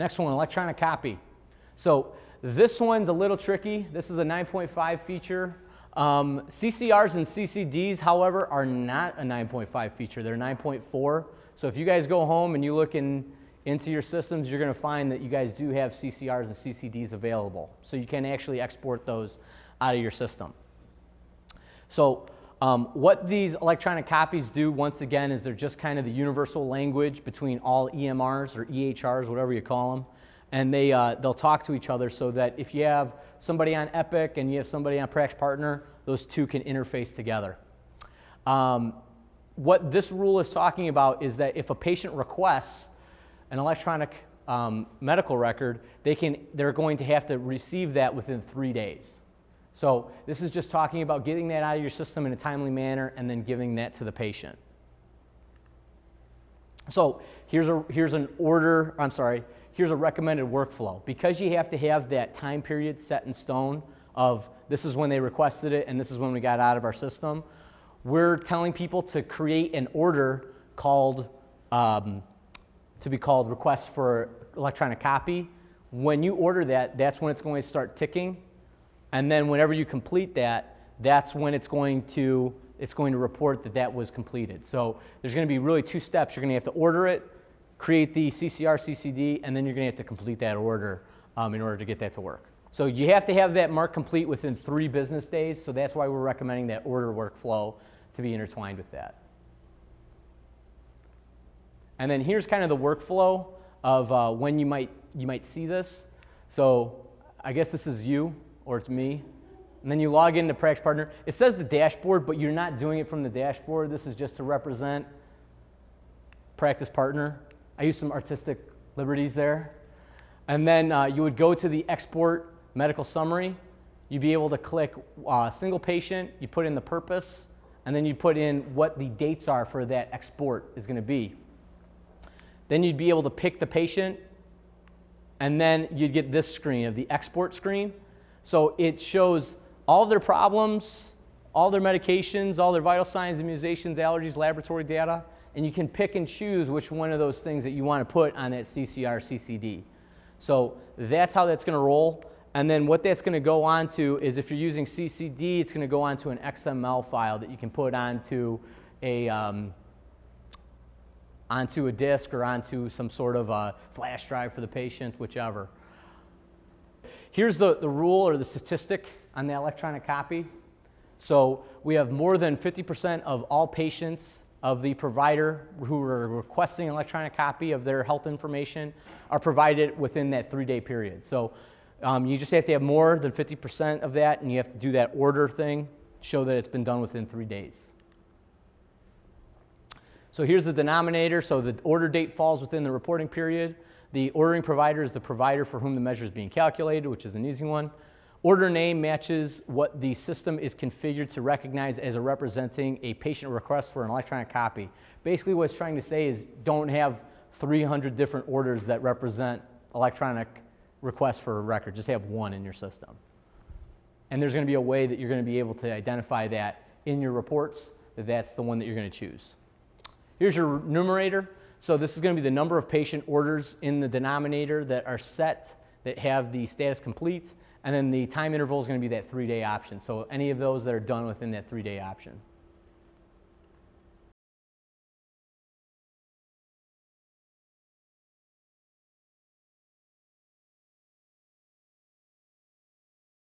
Next one, electronic copy. So this one's a little tricky. This is a 9.5 feature. CCRs and CCDs, however, are not a 9.5 feature. They're 9.4. So if you guys go home and you look into your systems, you're going to find that you guys do have CCRs and CCDs available. So you can actually export those out of your system. So what these electronic copies do, once again, is they're just kind of the universal language between all EMRs or EHRs, whatever you call them. And they'll talk to each other so that if you have somebody on Epic and you have somebody on Practice Partner, those two can interface together. What this rule is talking about is that if a patient requests an electronic medical record, they're going to have to receive that within 3 days. So this is just talking about getting that out of your system in a timely manner and then giving that to the patient. So here's a recommended workflow. Because you have to have that time period set in stone of this is when they requested it and this is when we got out of our system, we're telling people to create an order called, to be called request for electronic copy. When you order that, that's when it's going to start ticking. And then whenever you complete that, that's when it's going to report that that was completed. So there's going to be really 2 steps. You're going to have to order it, create the CCR, CCD, and then you're going to have to complete that order in order to get that to work. So you have to have that mark complete within 3 business days. So that's why we're recommending that order workflow to be intertwined with that. And then here's kind of the workflow of when you might see this. So I guess this is you, or it's me. And then you log into Practice Partner. It says the dashboard, but you're not doing it from the dashboard. This is just to represent Practice Partner. I used some artistic liberties there. And then you would go to the export medical summary. You'd be able to click single patient, you put in the purpose, and then you put in what the dates are for that export is going to be. Then you'd be able to pick the patient, and then you'd get this screen of the export screen. So it shows all of their problems, all their medications, all their vital signs, immunizations, allergies, laboratory data, and you can pick and choose which one of those things that you want to put on that CCR CCD. So that's how that's going to roll. And then what that's going to go on to is if you're using CCD, it's going to go on to an XML file that you can put onto a disk or onto some sort of a flash drive for the patient, whichever. Here's the rule or the statistic on the electronic copy. So we have more than 50% of all patients of the provider who are requesting an electronic copy of their health information are provided within that 3-day period. So you just have to have more than 50% of that, and you have to do that order thing, show that it's been done within 3 days. So here's the denominator. So the order date falls within the reporting period. The ordering provider is the provider for whom the measure is being calculated, which is an easy one. Order name matches what the system is configured to recognize as representing a patient request for an electronic copy. Basically what it's trying to say is don't have 300 different orders that represent electronic requests for a record. Just have one in your system. And there's going to be a way that you're going to be able to identify that in your reports, that that's the one that you're going to choose. Here's your numerator. So this is going to be the number of patient orders in the denominator that are set, that have the status complete, and then the time interval is going to be that 3-day option. So any of those that are done within that 3-day option.